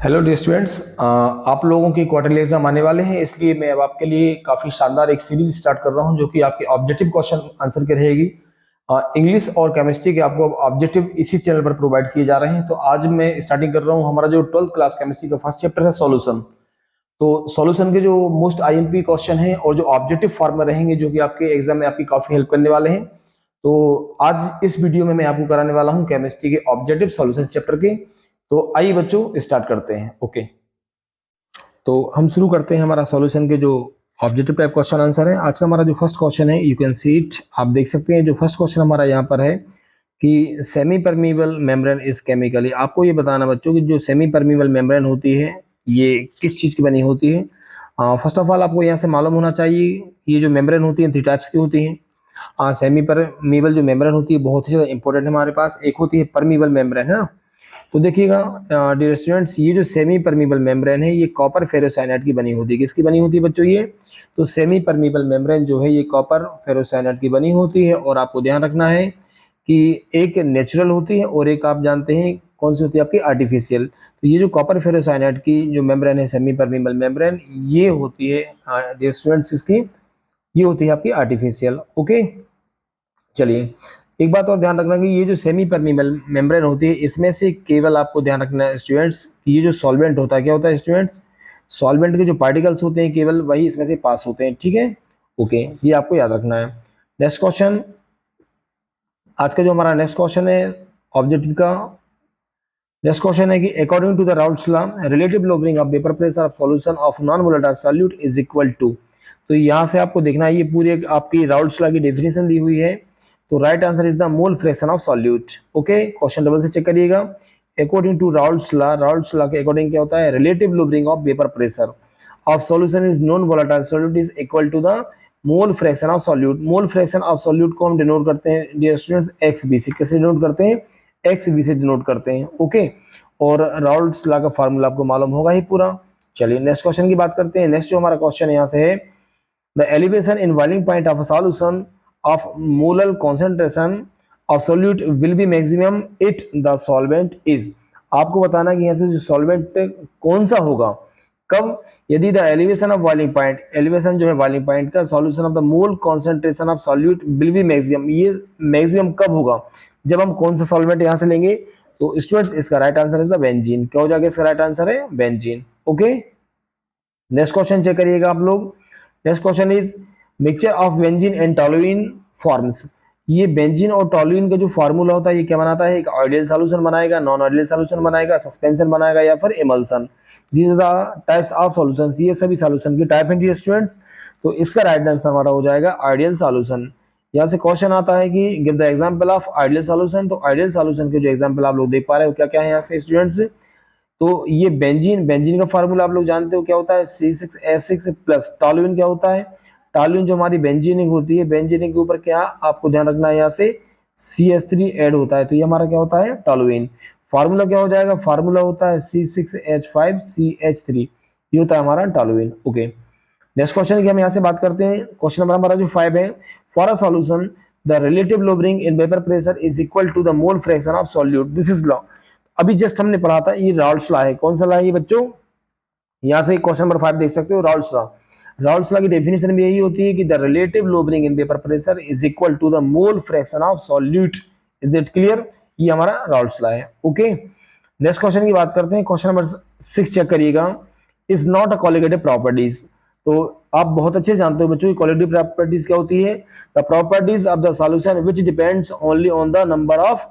Hello dear students, आप लोगों की क्वार्टरली एग्जाम आने वाले हैं, इसलिए मैं अब आपके लिए काफ़ी शानदार एक सीरीज स्टार्ट कर रहा हूं जो कि आपके ऑब्जेक्टिव क्वेश्चन आंसर की रहेगी। इंग्लिश और केमिस्ट्री के आपको ऑब्जेक्टिव इसी चैनल पर प्रोवाइड किए जा रहे हैं। तो आज मैं स्टार्टिंग कर रहा हूं हमारा जो 12th क्लास केमिस्ट्री का फर्स्ट चैप्टर है सॉल्यूशन। तो सॉल्यूशन के जो मोस्ट आईएमपी क्वेश्चन हैं और जो ऑब्जेक्टिव फॉर्म में रहेंगे जो कि आपके एग्जाम में आपकी काफ़ी हेल्प करने वाले हैं। तो आज इस वीडियो में मैं आपको कराने वाला हूँ केमिस्ट्री के ऑब्जेक्टिव सॉल्यूशन चैप्टर के। तो आइए बच्चों स्टार्ट करते हैं। ओके, तो हम शुरू करते हैं हमारा सॉल्यूशन के जो ऑब्जेक्टिव टाइप क्वेश्चन आंसर है। आज का हमारा जो फर्स्ट क्वेश्चन है, यू कैन सी इट, आप देख सकते हैं। जो फर्स्ट क्वेश्चन हमारा यहाँ पर है कि semi permeable membrane is chemically. आपको ये बताना बच्चों कि जो सेमी परमीबल मेम्ब्रेन होती है ये किस चीज की बनी होती है। फर्स्ट ऑफ ऑल आपको यहाँ से मालूम होना चाहिए ये जो मेम्ब्रेन होती है 3 टाइप्स की होती हैं। सेमी परमीबल जो मेम्ब्रेन होती है बहुत ही ज्यादा इंपॉर्टेंट है हमारे पास। एक होती है परमीबल मेम्ब्रेन, है ना। तो देखिएगा डियर स्टूडेंट्स, ये जो सेमी परमीबल मेम्ब्रेन है ये कॉपर फेरोसाइनाइड की बनी होती है। किसकी बनी होती है बच्चों ये? तो सेमी परमीबल मेम्ब्रेन जो है ये कॉपर फेरोसाइनाइड की बनी होती है। और आपको ध्यान रखना है कि एक नेचुरल होती है और एक आप जानते हैं कौन सी होती है आपकी आर्टिफिशियल। तो ये जो कॉपर फेरोसाइनाइड की जो मेम्ब्रेन है सेमी परमीबल मेम्ब्रेन, ये होती है डियर स्टूडेंट्स इसकी, ये होती है आपकी आर्टिफिशियल। ओके, चलिए एक बात और ध्यान रखना कि ये जो सेमी परमीबल मेम्ब्रेन होती है इसमें से केवल आपको ध्यान रखना है स्टूडेंट्स, ये जो सॉल्वेंट होता है, क्या होता है स्टूडेंट्स? सॉल्वेंट के जो पार्टिकल्स होते हैं केवल वही इसमें से पास होते हैं। ठीक है, ओके, ये आपको याद रखना है। नेक्स्ट क्वेश्चन, आज का जो हमारा नेक्स्ट क्वेश्चन है ऑब्जेक्टिव का, नेक्स्ट क्वेश्चन है कि according to the Raoult's law relative lowering of vapour pressure of solution of non volatile solute is equal to. तो यहाँ से आपको देखना है ये पूरी आपकी राउल्ट्स लॉ की डेफिनेशन दी हुई है। तो right answer is the mole fraction of solute. Okay, question double से चेक करिएगा। अकॉर्डिंग टू राउल्ट्स लॉ के अकॉर्डिंग क्या होता है? Relative lowering of vapour pressure of solution is non volatile solute is equal to the mole fraction of solute. Mole fraction of solute को हम denote करते हैं डियर स्टूडेंट्स एक्स बी से। कैसे डिनोट करते हैं? एक्स बी से denote करते हैं। ओके, और राउल्ट्स लॉ का फार्मूला आपको मालूम होगा ही पूरा। चलिए नेक्स्ट क्वेश्चन की बात करते हैं। नेक्स्ट जो हमारा क्वेश्चन यहाँ से है, the elevation in boiling point of a solution of molar concentration of solute will be maximum it the solvent is। आपको बताना कि यहाँ से जो सॉल्वेंट कौन सा होगा कब, यदि the elevation of boiling point, elevation जो है बॉइलिंग पॉइंट का, solution of the mole concentration of solute will be maximum, ये मैक्सिमम कब होगा? जब हम कौन सा सॉल्वेंट यहाँ से लेंगे? तो स्टूडेंट्स इसका राइट आंसर है बेंजीन। क्या हो जाएगा इसका राइट आंसर है? Benzene. Okay, next question check करिएगा आप लोग। Next question is mixture of benzene and toluene forms. ये बेंजीन और टॉलुइन का जो फार्मूला होता है ये क्या बनाता है? एक आइडियल सॉल्यूशन बनाएगा, नॉन आइडियल सॉल्यूशन बनाएगा, सस्पेंशन बनाएगा या फिर emulsion. These are the types of solutions. ये सभी सॉल्यूशन की टाइप है डियर स्टूडेंट्स। तो इसका राइट आंसर हमारा हो जाएगा आइडियल सॉल्यूशन। यहाँ से क्वेश्चन आता है कि give the example of ideal solution. तो आइडियल सॉल्यूशन के जो एग्जांपल आप लोग देख पा रहे हो क्या क्या है यहाँ से स्टूडेंट्स? तो ये बेंजीन का फार्मूला आप लोग जानते हो क्या होता है? C6H6 plus. टॉलुइन क्या होता है? टॉलुइन जो हमारी बेंजीनिंग होती है, बेंजीनिंग के ऊपर क्या आपको ध्यान रखना है, यहाँ से CH3 ऐड होता है। तो ये हमारा क्या होता है? टॉलुइन। फार्मूला क्या हो जाएगा? फार्मूला होता है C6H5CH3, ये होता है हमारा टॉलुइन। ओके, नेक्स्ट क्वेश्चन की हम यहाँ से बात करते हैं। क्वेश्चन नंबर हमारा जो 5 है, for a solution the relative lowering in vapour pressure is equal to the mole fraction of solute, this is law. अभी जस्ट हमने पढ़ा था, ये राउल्ट्स लॉ है। कौन सा लॉ है ये बच्चों? यहाँ से क्वेश्चन नंबर 5 देख सकते हो, राउल्ट्स लॉ। राउल्ट्स लॉ की डेफिनेशन भी यही होती है कि the relative lowering in vapour pressure is equal to the mole fraction of solute. Is it clear? ये हमारा राउल्ट्स लॉ है। ओके, नेक्स्ट क्वेश्चन की बात करते हैं। क्वेश्चन नंबर 6 चेक करिएगा। Is not a colligative properties. तो आप बहुत अच्छे जानते हो बच्चों की कोलिगेटिव प्रॉपर्टीज क्या होती है? The properties of the solution which depends only on the number of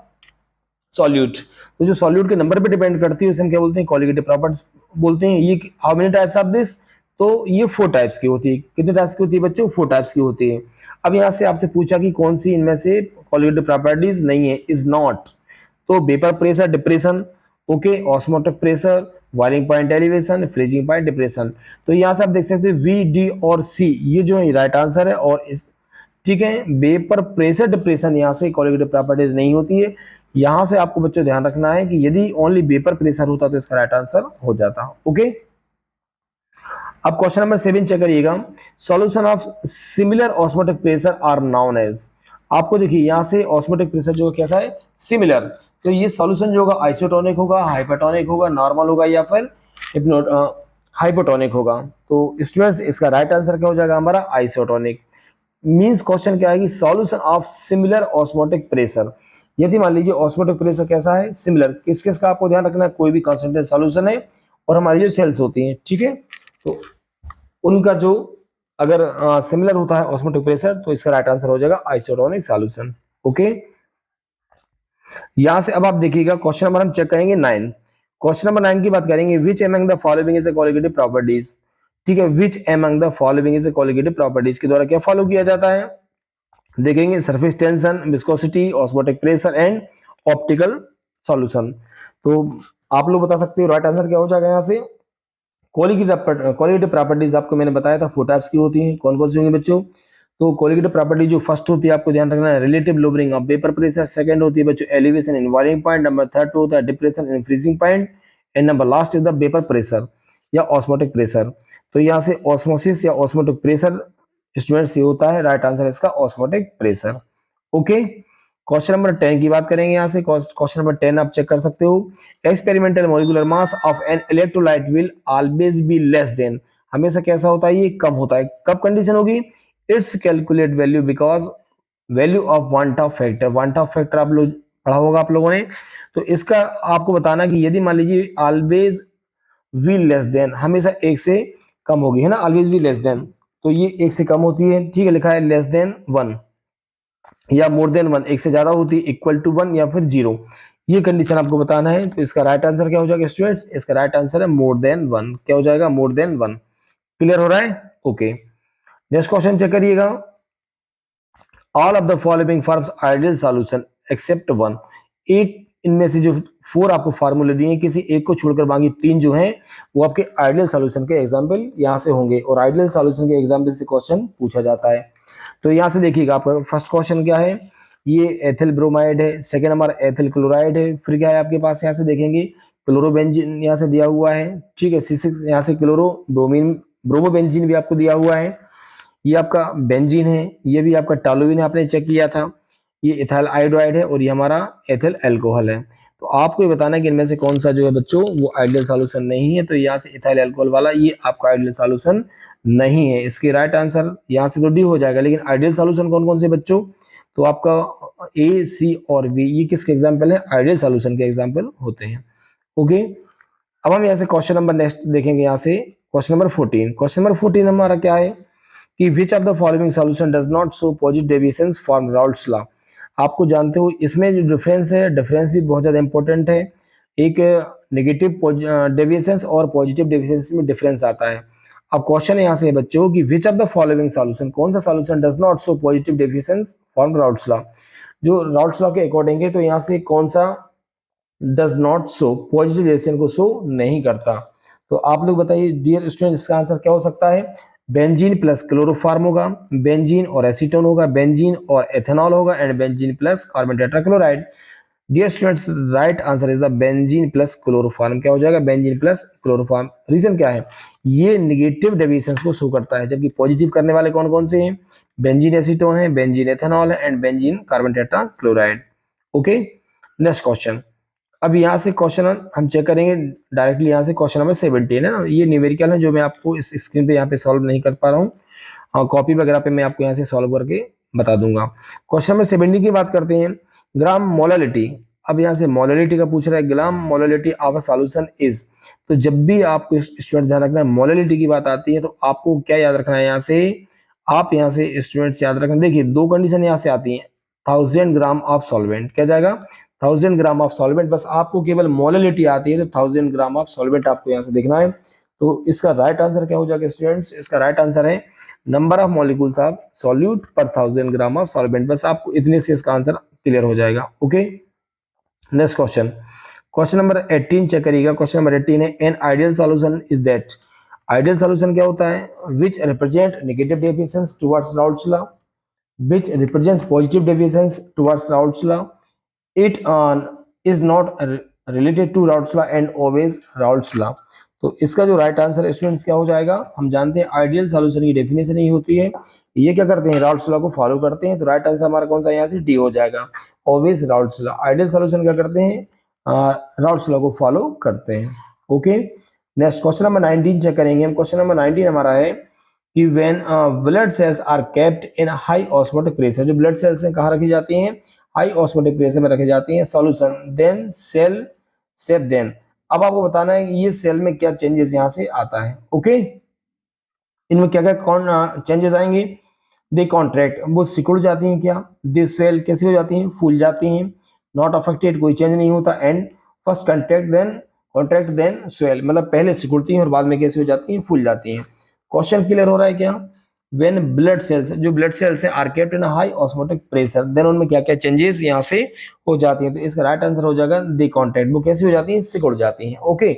solute. तो जो सॉल्यूट के नंबर पे डिपेंड करती है उसे हम क्या बोलते हैं? कोलिगेटिव प्रॉपर्टीज बोलते हैं। ये how many types of this? तो ये 4 टाइप्स की होती है। कितने टाइप्स की होती है बच्चों? 4 टाइप्स की होती है। अब यहाँ से आपसे पूछा कि कौन सी इनमें से कोलिगेटिव प्रॉपर्टीज नहीं है, इज नॉट। तो vapour pressure depression, okay, osmotic pressure, boiling point elevation, freezing point depression. तो यहाँ से आप देख सकते हैं V, D और C, ये जो है राइट आंसर है। और इस ठीक है, वेपर प्रेशर डिप्रेशन यहाँ से कोलिगेटिव प्रॉपर्टीज नहीं होती है। यहाँ से आपको बच्चों ध्यान रखना है कि यदि ओनली वेपर प्रेशर होता तो इसका राइट आंसर हो जाता। ओके, अब क्वेश्चन नंबर 7 चेक करिएगा। Solution of similar osmotic pressure are known as. आपको देखिए यहाँ से ऑस्मोटिक प्रेशर जो कैसा है? सिमिलर। तो ये सॉल्यूशन जो होगा आइसोटोनिक होगा, हाइपरटोनिक होगा, नॉर्मल होगा या फिर हिप्नोट हाइपोटोनिक होगा। तो स्टूडेंट्स इसका राइट आंसर क्या हो जाएगा हमारा आइसोटोनिक। मींस क्वेश्चन क्या है कि solution of similar osmotic pressure. यदि मान लीजिए ऑस्मोटिक प्रेशर कैसा है, सिमिलर, किस किस का आपको ध्यान रखना है, कोई भी कंसंट्रेट सॉल्यूशन है और हमारी जो सेल्स होती हैं, ठीक है, तो उनका जो अगर सिमिलर होता है ऑस्मोटिक प्रेशर तो इसका राइट आंसर हो जाएगा आइसोटोनिक सॉल्यूशन। ओके, यहां से अब आप देखिएगा क्वेश्चन नंबर हम चेक करेंगे 9। क्वेश्चन नंबर 9 की बात करेंगे, which among the following is a colligative properties. ठीक है, which among the following is a colligative properties के द्वारा क्या फॉलो किया जाता है, देखेंगे surface tension, viscosity, osmotic pressure and optical solution. तो आप लोग बता सकते हो राइट आंसर क्या हो जाएगा यहाँ से। कोलिगेटिव प्रॉपर्टीज आपको मैंने बताया था 4 टाइप्स की होती हैं, कौन कौन सी होंगी बच्चों। तो कोलिगेटिव प्रॉपर्टी जो फर्स्ट होती है आपको ध्यान रखना है, relative lowering of vapour pressure, second होती है बच्चों elevation in boiling point, number third होता है depression in freezing point, and number last is the vapour pressure या ऑस्मोटिक प्रेशर। तो यहाँ से ऑस्मोसिस या ऑस्मोटिक प्रेशर स्टूडेंट्स ये होता है, राइट आंसर इसका osmotic pressure. Okay, question number 10 की बात करेंगे। यहाँ से क्वेश्चन नंबर 10 आप चेक कर सकते हो, experimental molecular mass of an electrolyte will always be less than. हमेशा कैसा होता है, ये कम होता है। कब कंडीशन होगी, it's calculate value because value of one top factor. One top factor आप लोग पढ़ा होगा आप लोगों ने। तो इसका आपको बताना कि यदि मान लीजिए ऑलवेज वी लेस देन, हमेशा एक से कम होगी, है ना, ऑलवेज वी लेस देन, तो ये एक से कम होती है, ठीक है, लिखा है लेस देन 1 या मोर देन 1, एक से ज्यादा होती है, इक्वल टू 1 या फिर 0, ये कंडीशन आपको बताना है। तो इसका राइट आंसर क्या हो जाएगा स्टूडेंट्स, इसका राइट आंसर है मोर देन 1। क्या हो जाएगा, मोर देन 1। क्लियर हो रहा है, ओके। नेक्स्ट क्वेश्चन चेक करिएगा, all of the following forms ideal solution except 1। एक इनमें से जो 4 आपको फार्मूले दिए हैं, किसी एक को छोड़कर बाकी 3 जो हैं वो आपके आइडियल सॉल्यूशन के एग्जांपल यहां से होंगे, और आइडियल सॉल्यूशन के एग्जांपल से क्वेश्चन पूछा जाता है। तो यहाँ से देखिएगा आपका फर्स्ट क्वेश्चन क्या है, ये एथिल ब्रोमाइड है, सेकेंड नंबर एथिल क्लोराइड है, फिर क्या है आपके पास, यहाँ से देखेंगे क्लोरोबेंजीन यहाँ से दिया हुआ है, ठीक है, C6 यहाँ से क्लोरो ब्रोमीन ब्रोमोबेंजीन भी आपको दिया हुआ है, ये आपका बेंजीन है, ये भी आपका टॉलुइन है, आपने चेक किया था, ये इथाइल आयोडाइड है, और ये हमारा एथिल अल्कोहल है। तो आपको ये बताना है कि इनमें से कौन सा जो है बच्चों वो आइडियल सॉल्यूशन नहीं है। तो यहाँ से इथाइल अल्कोहल वाला ये आपका आइडियल सॉल्यूशन नहीं है। इसके राइट आंसर यहाँ से तो डी हो जाएगा, लेकिन आइडियल सॉल्यूशन कौन कौन से बच्चों, तो आपका ए, सी और बी ये किसके एग्जाम्पल है, आइडियल सॉल्यूशन के एग्जाम्पल होते हैं। ओके, अब हम यहाँ से क्वेश्चन नंबर नेक्स्ट देखेंगे, यहाँ से क्वेश्चन नंबर 14। क्वेश्चन नंबर 14 हमारा क्या है कि विच of the following solution does not show positive deviations from Raoult's law. आपको जानते हो इसमें जो डिफरेंस है, डिफरेंस भी बहुत ज्यादा इंपॉर्टेंट है। एक नेगेटिव डेविएशंस और पॉजिटिव डेविएशंस में डिफरेंस आता है। अब क्वेश्चन यहाँ से है बच्चों कि विच ऑफ द फॉलोइंग सॉल्यूशन, कौन सा solution does not show positive deviations from Raoult's law. जो राउल्ट्स लॉ के अकॉर्डिंग है, तो यहाँ से कौन सा does not show positive deviation को शो नहीं करता। तो आप लोग बताइए डियर स्टूडेंट, इसका आंसर क्या हो सकता है, बेंजीन प्लस क्लोरोफार्म होगा, बेंजीन और एसीटोन होगा, बेंजीन और एथेनॉल होगा, and benzene plus carbon tetrachloride. Dear students, right answer is the benzene plus chloroform. क्या हो जाएगा, बेंजीन प्लस क्लोरोफार्म। रीजन क्या है, ये नेगेटिव डेविएशंस को शो करता है, जबकि पॉजिटिव करने वाले कौन कौन से हैं, बेंजीन एसीटोन है, बेंजीन एथेनॉल है, and benzene carbon tetrachloride. Okay, next question. अब यहाँ से क्वेश्चन हम चेक करेंगे डायरेक्टली, यहाँ से क्वेश्चन नंबर 17 है ना, ये न्यूमेरिकल है जो मैं आपको इस स्क्रीन पे यहाँ पे सॉल्व नहीं कर पा रहा हूँ, हाँ कॉपी वगैरह पे मैं आपको यहाँ से सॉल्व करके बता दूंगा। क्वेश्चन नंबर 17 की बात करते हैं, ग्राम मोलालिटी। अब यहाँ से मोलालिटी का पूछ रहा है, gram molality of a solution is. तो जब भी आपको स्टूडेंट ध्यान रखना है मोलालिटी की बात आती है, तो आपको क्या याद रखना है, यहाँ से आप यहाँ से स्टूडेंट्स याद रखना, देखिए 2 कंडीशन यहाँ से आती है, 1000 ग्राम ऑफ सॉल्वेंट, क्या जाएगा 1000 ग्राम ऑफ सॉल्वेंट, बस आपको केवल मोलालिटी आती है तो 1000 ग्राम ऑफ सॉल्वेंट आपको यहाँ से देखना है। तो इसका राइट आंसर क्या हो जाएगा स्टूडेंट्स, इसका राइट आंसर है number of molecules of solute पर 1000 ग्राम ऑफ सॉल्वेंट। बस आपको इतने से इसका आंसर क्लियर हो जाएगा। Okay, next question, question number 18 check करिएगा। क्वेश्चन नंबर 18 है, an ideal solution is that. Ideal solution क्या होता है, which represent negative deviations towards Raoult's law, which represents positive deviations towards Raoult's law. It is not related to Raoult's law and obeys Raoult's law. तो इसका जो right answer students क्या हो जाएगा, हम जानते हैं आइडियल सॉल्यूशन की डेफिनेशन ही होती है, ये क्या करते हैं राउल्ट्स लॉ को फॉलो करते हैं। तो राइट आंसर हमारा कौन सा यहाँ से डी हो जाएगा, obeys Raoult's law. Ideal solution क्या करते हैं, राउल्ट्स लॉ को फॉलो करते हैं। Okay, next question number 19 check करेंगे हम। क्वेश्चन नंबर 19 हमारा है कि when blood cells are kept in high osmotic pressure, जो ब्लड सेल्स हैं कहाँ रखी जाती हैं, हाई ऑस्मोटिक प्रेशर में रखी जाती हैं, सॉल्यूशन देन सेल सेप देन। अब आपको बताना है कि ये सेल में क्या चेंजेस यहाँ से आता है। ओके, इनमें क्या क्या कौन चेंजेस आएंगे, दे कॉन्ट्रैक्ट, वो सिकुड़ जाती हैं क्या, दे स्वेल कैसे हो जाती हैं, फूल जाती हैं, नॉट अफेक्टेड कोई चेंज नहीं होता, and first contract then swell, मतलब पहले सिकुड़ती हैं और बाद में कैसे हो जाती हैं, फूल जाती हैं। क्वेश्चन क्लियर हो रहा है क्या, व्हेन ब्लड सेल्स, जो ब्लड सेल्स है are kept in high osmotic pressure, then उनमें क्या क्या चेंजेस यहाँ से हो जाती हैं, तो इसका राइट आंसर हो जाएगा दे कॉन्ट्रैक्ट, वो कैसे हो जाती हैं, सिकुड़ जाती हैं। ओके,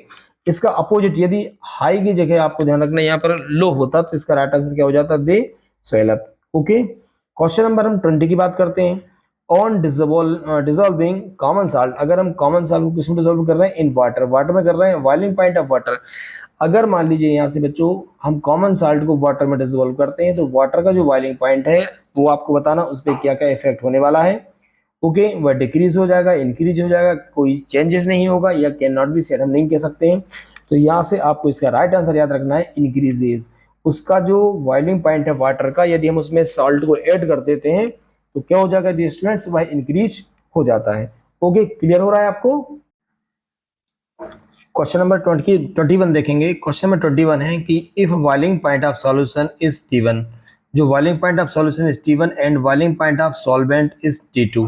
इसका अपोजिट यदि हाई की जगह आपको ध्यान रखना यहाँ पर लो होता तो इसका राइट आंसर क्या हो जाता, they swell up. Okay, question number हम 20 की बात करते हैं। ऑन डिजोल्विंग कॉमन साल्ट, अगर हम कॉमन साल्ट को किसमें डिजोल्व कर रहे हैं, इन वाटर, वाटर में कर रहे हैं, बॉइलिंग पॉइंट ऑफ वाटर। अगर मान लीजिए यहाँ से बच्चों हम कॉमन साल्ट को वाटर में डिजोल्व करते हैं तो वाटर का जो बॉइलिंग पॉइंट है वो आपको बताना उस पर क्या क्या इफेक्ट होने वाला है। ओके, वह डिक्रीज हो जाएगा, इंक्रीज हो जाएगा, कोई चेंजेस नहीं होगा, या कैन नॉट बी सेड हम नहीं कह सकते हैं। तो यहाँ से आपको इसका राइट आंसर याद रखना है इंक्रीजेज। उसका जो बॉइलिंग पॉइंट है वाटर का, यदि हम उसमें सॉल्ट को ऐड कर देते हैं तो क्या हो जाएगा दी स्टूडेंट्स, वह इंक्रीज हो जाता है। ओके, क्लियर हो रहा है आपको। क्वेश्चन नंबर 21 देखेंगे। क्वेश्चन नंबर 21 है कि if boiling point of solution is T1, जो boiling point of solution is T1 and boiling point of solvent is T2,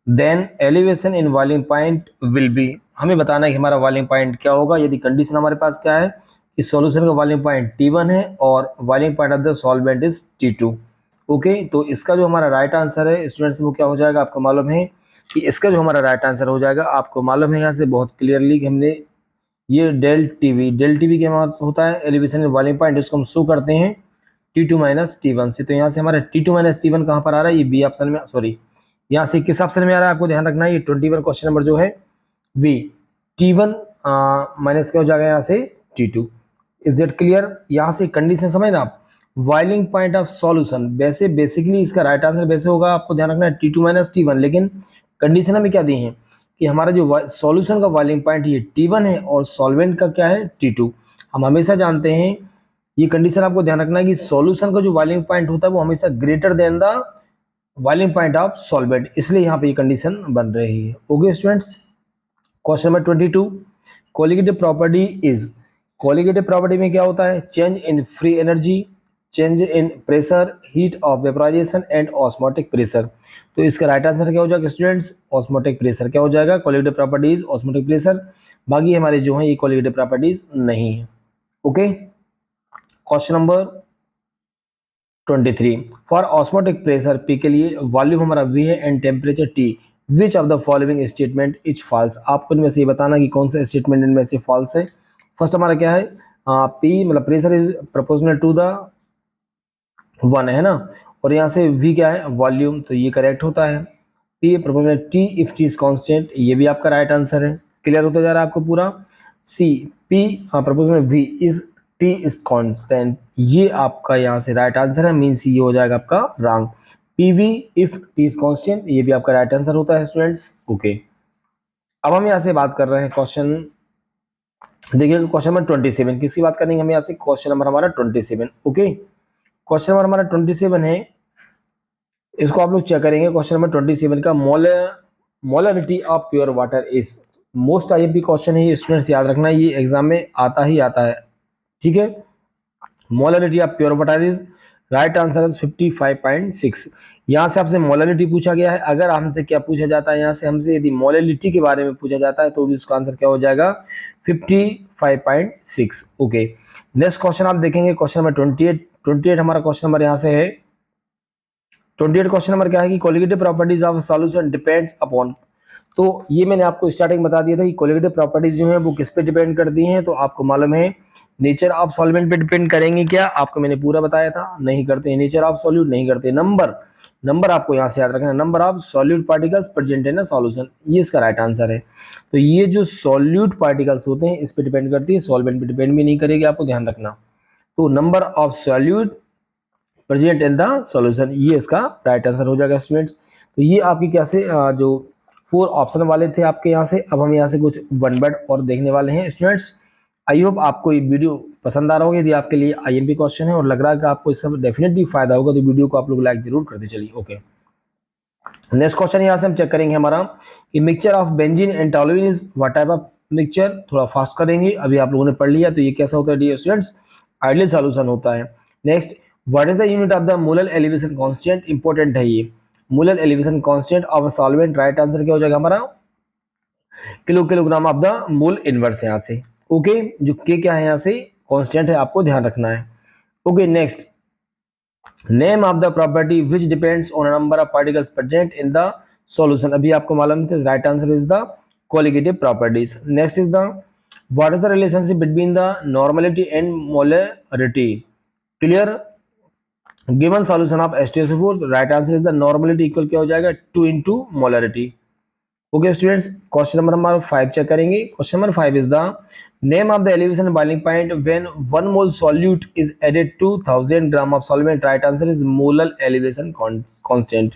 then elevation in boiling point will be. हमें बताना है कि हमारा boiling point क्या होगा यदि कंडीशन हमारे पास क्या है कि सॉल्यूशन का बॉइलिंग पॉइंट T1 है और boiling point of the solvent is T2। Okay, तो इसका जो हमारा राइट आंसर है स्टूडेंट्स वो क्या हो जाएगा, आपको मालूम है कि इसका जो हमारा राइट आंसर हो जाएगा, आपको मालूम है यहाँ से बहुत क्लियरली कि हमने ये डेल टीवी क्या होता है, एलिवेशन इन बॉइलिंग पॉइंट, इसको हम शो करते हैं T2 माइनस T1 से। तो यहाँ से हमारा T2 माइनस T1 कहाँ पर आ रहा है, ये बी ऑप्शन में, सॉरी यहाँ से किस ऑप्शन में आ रहा है आपको ध्यान रखना है, ये 21 क्वेश्चन नंबर जो है बी, T1 माइनस क्या हो जाएगा यहाँ से T2। Is that clear. यहाँ से कंडीशन समझना आप, बॉइलिंग पॉइंट ऑफ सॉल्यूशन, वैसे बेसिकली इसका राइट आंसर वैसे होगा, आपको ध्यान रखना है T2 माइनस T1, लेकिन कंडीशन हमें क्या दी है कि हमारा जो सॉल्यूशन का बॉइलिंग पॉइंट ये T1 है और सॉल्वेंट का क्या है T2। हम हमेशा जानते हैं, ये कंडीशन आपको ध्यान रखना है कि सॉल्यूशन का जो बॉइलिंग पॉइंट होता है वो हमेशा greater than the boiling point of solvent, इसलिए यहाँ पे ये कंडीशन बन रही है। Okay students, question number 22, colligative property is, colligative property में क्या होता है, change in free energy, change in pressure, heat of vaporization and osmotic pressure. तो इसका राइट आंसर क्या हो जाएगा स्टूडेंट्स, ऑस्मोटिक प्रेशर क्या हो जाएगा, कोलिगेटिव प्रॉपर्टीज ऑस्मोटिक प्रेशर। बाकी हमारे जो है ये कोलिगेटिव प्रॉपर्टीज नहीं है। Okay, question number 23, for osmotic pressure P के लिए वॉल्यूम हमारा V है and temperature T, which of the following statement is false. आपको इनमें से ये बताना कि कौन सा स्टेटमेंट इनमें से फॉल्स है। फर्स्ट हमारा क्या है, P मतलब pressure is proportional to the 1 है ना, और यहाँ से V क्या है, वॉल्यूम, तो ये करेक्ट होता है। P proportional T if T is constant, ये भी आपका राइट आंसर है। क्लियर होता जा रहा है आपको पूरा। C P proportional V is T is constant, ये आपका यहाँ से राइट आंसर है, मीन्स ये हो जाएगा आपका wrong. PV if T is constant, ये भी आपका राइट आंसर होता है स्टूडेंट्स। ओके, अब हम यहाँ से बात कर रहे हैं क्वेश्चन, देखिए क्वेश्चन नंबर 27, किसकी बात करेंगे हम यहाँ से, क्वेश्चन नंबर हमारा 27। ओके, क्वेश्चन नंबर हमारा 27 है, इसको आप लोग चेक करेंगे। क्वेश्चन नंबर 27 का molarity of pure water is, most IMP question है ये स्टूडेंट्स, याद रखना ये एग्जाम में आता ही आता है। ठीक है, molarity of pure water is, right answer is 55.6। यहाँ से आपसे मोलरिटी पूछा गया है, अगर हमसे क्या पूछा जाता है यहाँ से, हमसे यदि मोलरिटी के बारे में पूछा जाता है तो भी उसका आंसर क्या हो जाएगा 55.6। ओके, नेक्स्ट क्वेश्चन आप देखेंगे, क्वेश्चन नंबर 28 हमारा क्वेश्चन नंबर यहाँ से है। 28 क्वेश्चन नंबर क्या है कि colligative properties of solution depends upon, तो ये मैंने आपको स्टार्टिंग बता दिया था कि कोलिगेटिव प्रॉपर्टीज जो है वो किस पे डिपेंड करती हैं, तो आपको मालूम है नेचर ऑफ सॉल्वेंट पे डिपेंड करेंगे क्या, आपको मैंने पूरा बताया था, नहीं करते हैं। नेचर ऑफ सॉल्यूट नहीं करते, नंबर आपको यहाँ से याद रखना, number of solute particles present in a solution, ये इसका राइट आंसर है। तो ये जो सॉल्यूट पार्टिकल्स होते हैं इस पे डिपेंड करती है, सॉल्वेंट पे डिपेंड भी नहीं करेगी, आपको ध्यान रखना। तो number of solute present in the solution, ये इसका राइट आंसर हो जाएगा स्टूडेंट्स। तो ये आपकी क्या से जो 4 ऑप्शन वाले थे आपके यहाँ से, अब हम यहाँ से कुछ वन वर्ड और देखने वाले हैं स्टूडेंट्स। आई होप आपको ये वीडियो पसंद आ रहा होगा। यदि आपके लिए आईएमपी क्वेश्चन है और लग रहा है कि आपको इससे डेफिनेटली फायदा होगा तो वीडियो को आप लोग लाइक जरूर करते चलिए। ओके, नेक्स्ट क्वेश्चन यहाँ से हम चेक करेंगे हमारा कि mixture of benzene and toluene is what type of mixture. थोड़ा फास्ट करेंगे, अभी आप लोगों ने पढ़ लिया तो ये कैसा होता है डियर स्टूडेंट्स, आइडियल सॉल्यूशन होता है। Next, what is the unit of the molar elevation constant, important है ये, molar elevation constant of a solvent. Right answer क्या हो जाएगा हमारा kilogram of the mole inverse यहाँ से। ओके, जो के क्या है यहाँ से कांस्टेंट है, आपको ध्यान रखना है। Okay, next, name of the property which depends on number of particles present in the solution. अभी आपको मालूम है, right answer is the colligative properties. Next is the what is the relationship between the normality and molarity. Clear, given solution of H2SO4, right answer is the normality equal क्या हो जाएगा 2 into molarity. Okay students, question number हमारा 5 check करेंगे। Question number 5 is the name of the elevation boiling point when 1 mole solute is added to 1000 gram of solvent. Right answer is molar elevation constant.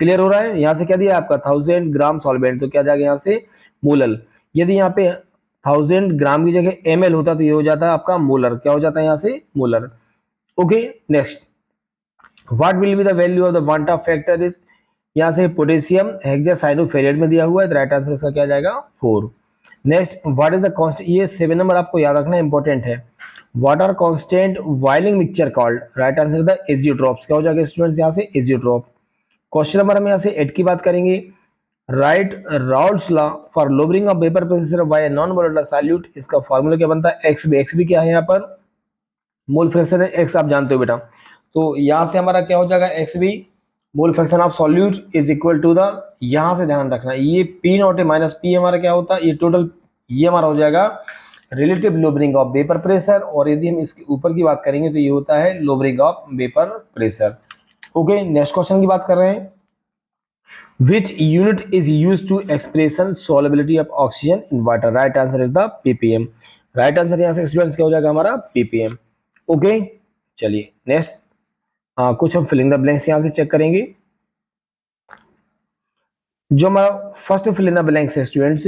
Clear हो रहा है, यहाँ से क्या दिया आपका 1000 ग्राम सॉल्वेंट, तो क्या जाएगा यहाँ से मोलर। यदि यहाँ पे 1000 ग्राम की जगह ml होता तो ये हो जाता है आपका मोलर, क्या हो जाता है यहाँ से molar. Okay, next, what will be the value of the van't factor is, यहाँ से पोटेशियम हेक्सासाइनोफेरेट में दिया हुआ है, राइट आंसर इसका क्या जाएगा 4। Next, what is the constant, ये 7 नंबर आपको याद रखना इंपॉर्टेंट है। What are constant boiling mixture called, right answer the azeotropes. क्या हो जाएगा स्टूडेंट्स यहाँ से एजियोट्रॉप। क्वेश्चन नंबर हम यहाँ से 8 की बात करेंगे। Right Raoult's law for lowering of vapour pressure by non volatile solute. इसका फार्मूला क्या बनता है एक्स बी क्या है यहाँ पर मोल फ्रैक्शन है, एक्स आप जानते हो बेटा, तो यहाँ से हमारा क्या हो जाएगा X B mole fraction of solute is equal to the, यहाँ से ध्यान रखना ये पी नॉट है माइनस पी हमारा क्या होता है, ये टोटल ये हमारा हो जाएगा relative lowering of vapour pressure, और यदि हम इसके ऊपर की बात करेंगे तो ये होता है lowering of vapour pressure. Okay, next question की बात कर रहे हैं। Which unit is used to expression solubility of oxygen in water? Right answer is the ppm. Right answer यहाँ से स्टूडेंट्स क्या हो जाएगा हमारा ppm। ओके, चलिए नेक्स्ट, कुछ हम फिलिंग द ब्लैंक्स यहाँ से चेक करेंगे। जो हमारा first fill in the blanks है students,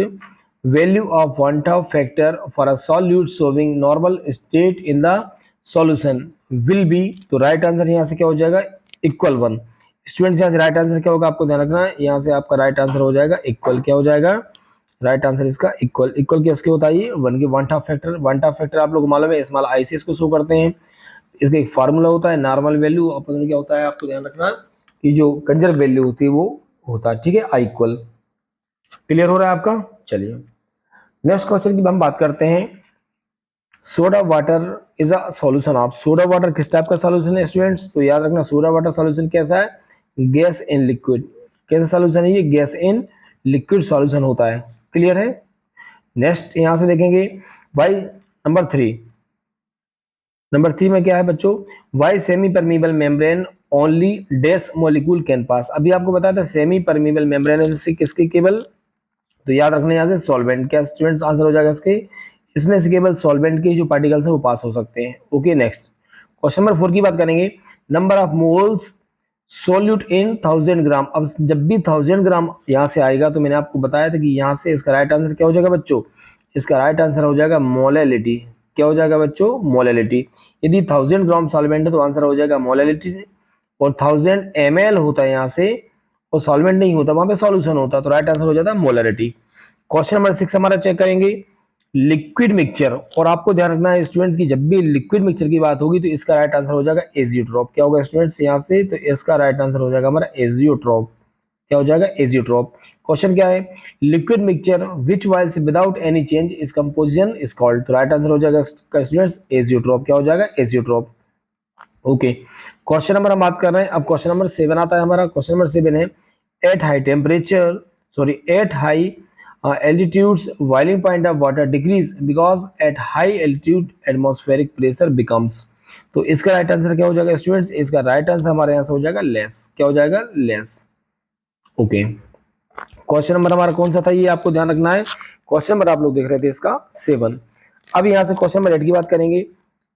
value of van't factor for a solute showing normal state in the solution will be, तो राइट आंसर यहाँ से क्या हो जाएगा इक्वल 1। स्टूडेंट्स यहाँ से राइट आंसर क्या होगा आपको ध्यान रखना है, यहाँ से आपका राइट आंसर हो जाएगा इक्वल, क्या हो जाएगा राइट आंसर इसका इक्वल। इक्वल किसके होता है ये 1 के वांटा फैक्टर। वांटा फैक्टर आप लोग मालूम है स्मॉल आई से इसको शो करते हैं, इसका एक फार्मूला होता है नॉर्मल वैल्यू अपन क्या होता है आपको ध्यान रखना कि जो कंजर्व वैल्यू होती है वो होता है, ठीक है आई इक्वल। क्लियर हो रहा है आपका, चलिए नेक्स्ट क्वेश्चन की हम बात करते हैं। Soda water is a solution of, soda water किस टाइप का सॉल्यूशन है स्टूडेंट्स, तो याद रखना सोडा वाटर सॉल्यूशन कैसा है गैस इन लिक्विड, कैसा सॉल्यूशन है ये गैस इन लिक्विड सॉल्यूशन होता है। क्लियर है, नेक्स्ट यहां से देखेंगे भाई नंबर 3। नंबर 3 में क्या है बच्चों, why semi permeable membrane only dash molecule can pass. अभी आपको बताया था सेमी परमीबल मेम्ब्रेन से किसके केवल, तो याद रखना यहाँ से सॉल्वेंट, क्या स्टूडेंट्स आंसर हो जाएगा इसके, इसमें से केवल सॉल्वेंट के जो पार्टिकल्स है वो पास हो सकते हैं। ओके, नेक्स्ट क्वेश्चन नंबर 4 की बात करेंगे। नंबर ऑफ मोल्स सोल्यूट इन 1000 ग्राम। अब जब भी 1000 ग्राम यहाँ से आएगा तो मैंने आपको बताया था कि यहाँ से इसका राइट आंसर क्या हो जाएगा बच्चों, इसका राइट आंसर हो जाएगा मोलैलिटी। क्या हो जाएगा बच्चों मोलैलिटी। यदि 1000 ग्राम सॉल्वेंट है तो आंसर हो जाएगा मोलैलिटी, और 1000 ml होता है यहाँ से और सॉल्वेंट नहीं होता वहां पे सॉल्यूशन होता, तो राइट आंसर हो जाता है मोलैरिटी। क्वेश्चन नंबर 6 हमारा चेक करेंगे लिक्विड मिक्सचर, और आपको ध्यान रखना है स्टूडेंट्स की जब भी लिक्विड मिक्सचर की बात होगी तो इसका राइट आंसर हो जाएगा एजियोट्रॉप। क्या होगा स्टूडेंट्स यहाँ से, तो इसका राइट आंसर हो जाएगा हमारा एजियोट्रॉप। क्या हो जाएगा एजियोट्रॉप। क्वेश्चन क्या है liquid mixture which boils without any change is composition is called, तो राइट आंसर हो जाएगा स्टूडेंट्स एजियोट्रॉप। क्या हो जाएगा एजियोट्रॉप। ओके, क्वेश्चन नंबर हम बात कर रहे हैं, अब क्वेश्चन नंबर 7 आता है हमारा। क्वेश्चन नंबर 7 है at high temperature at high altitudes boiling point of water decrease because at high altitude atmospheric pressure becomes, तो इसका राइट आंसर क्या हो जाएगा स्टूडेंट्स, इसका राइट आंसर हमारे यहाँ से हो जाएगा लेस। क्या हो जाएगा लेस। ओके, क्वेश्चन नंबर हमारा कौन सा था ये आपको ध्यान रखना है, क्वेश्चन नंबर आप लोग देख रहे थे इसका 7। अब यहाँ से क्वेश्चन नंबर 8 की बात करेंगे।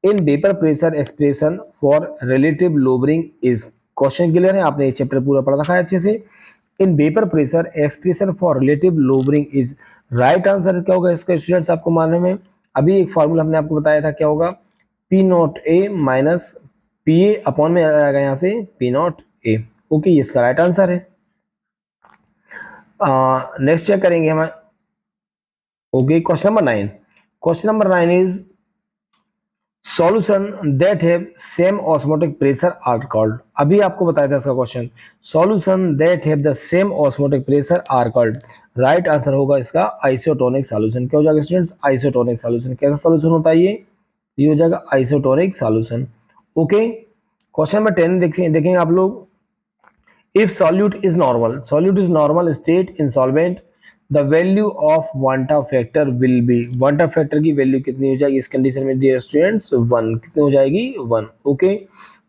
इन vapour pressure expression for relative lowering is, question clear है, आपने ये चैप्टर पूरा पढ़ रखा है अच्छे से। इन vapour pressure expression for relative lowering is, right answer क्या होगा इसका स्टूडेंट्स आपको मालूम है, अभी एक फॉर्मूला हमने आपको बताया था, क्या होगा, P not a minus P A upon में आ जाएगा यहाँ से पी नॉट ए। ओके, ये इसका राइट आंसर है। नेक्स्ट चेक करेंगे हम। Okay, question number 9। Question number 9 is solution that have same osmotic pressure are called. अभी आपको बताया था इसका question, solution that have the same osmotic pressure are called. Right answer होगा इसका आइसोटोनिक सॉल्यूशन। क्या हो जाएगा स्टूडेंट्स, आइसोटोनिक सॉल्यूशन। कैसा सॉल्यूशन होता है ये हो जाएगा isotonic solution. Okay, question number 10 देखेंगे आप लोग। If solute is normal state in solvent, the value of Vanta factor will be, Vanta factor की वैल्यू कितनी हो जाएगी इस कंडीशन में डियर स्टूडेंट्स, 1। कितनी हो जाएगी, 1। ओके,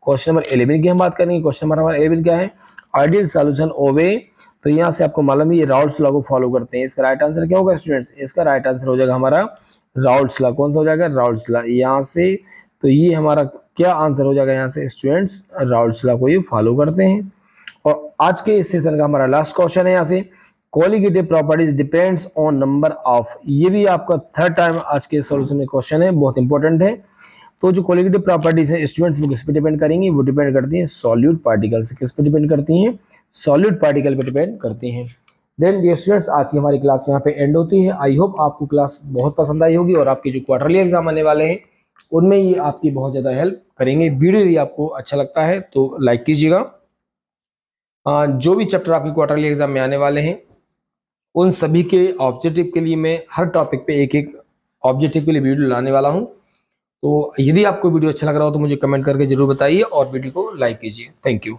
क्वेश्चन नंबर 11 की हम बात करेंगे। क्वेश्चन नंबर 11 क्या है, आइडियल सॉल्यूशन ओवे। तो यहाँ से आपको मालूम है ये राउल्ट्स लॉ को फॉलो करते हैं। इसका राइट आंसर क्या होगा स्टूडेंट्स, इसका राइट आंसर हो जाएगा हमारा राउल्ट्स लॉ। कौन सा हो जाएगा, राउल्ट्स लॉ। यहाँ से तो ये हमारा क्या आंसर हो जाएगा यहाँ से स्टूडेंट्स, राउल्ट्स लॉ को ये फॉलो करते हैं। और आज के इस सेशन का हमारा लास्ट क्वेश्चन है यहाँ से, colligative properties depends on number of. ये भी आपका थर्ड टाइम आज के सॉल्यूशन में क्वेश्चन है, बहुत इंपॉर्टेंट है। तो जो कोलिगेटिव प्रॉपर्टीज है स्टूडेंट्स वो किस पे डिपेंड करेंगी, वो डिपेंड करती हैं सॉल्यूट पार्टिकल से। किस पे डिपेंड करती हैं, सॉल्यूट पार्टिकल पे डिपेंड करती हैं। देन डियर स्टूडेंट्स, आज की हमारी क्लास यहाँ पे एंड होती है। आई होप आपको क्लास बहुत पसंद आई होगी और आपके जो क्वार्टरली एग्जाम आने वाले हैं उनमें ये आपकी बहुत ज्यादा हेल्प करेंगे। वीडियो यदि आपको अच्छा लगता है तो लाइक कीजिएगा। जो भी चैप्टर आपके क्वार्टरली एग्जाम में आने वाले हैं उन सभी के ऑब्जेक्टिव के लिए मैं हर टॉपिक पे एक एक ऑब्जेक्टिव के लिए वीडियो लाने वाला हूं। तो यदि आपको वीडियो अच्छा लग रहा हो तो मुझे कमेंट करके जरूर बताइए और वीडियो को लाइक कीजिए। Thank you.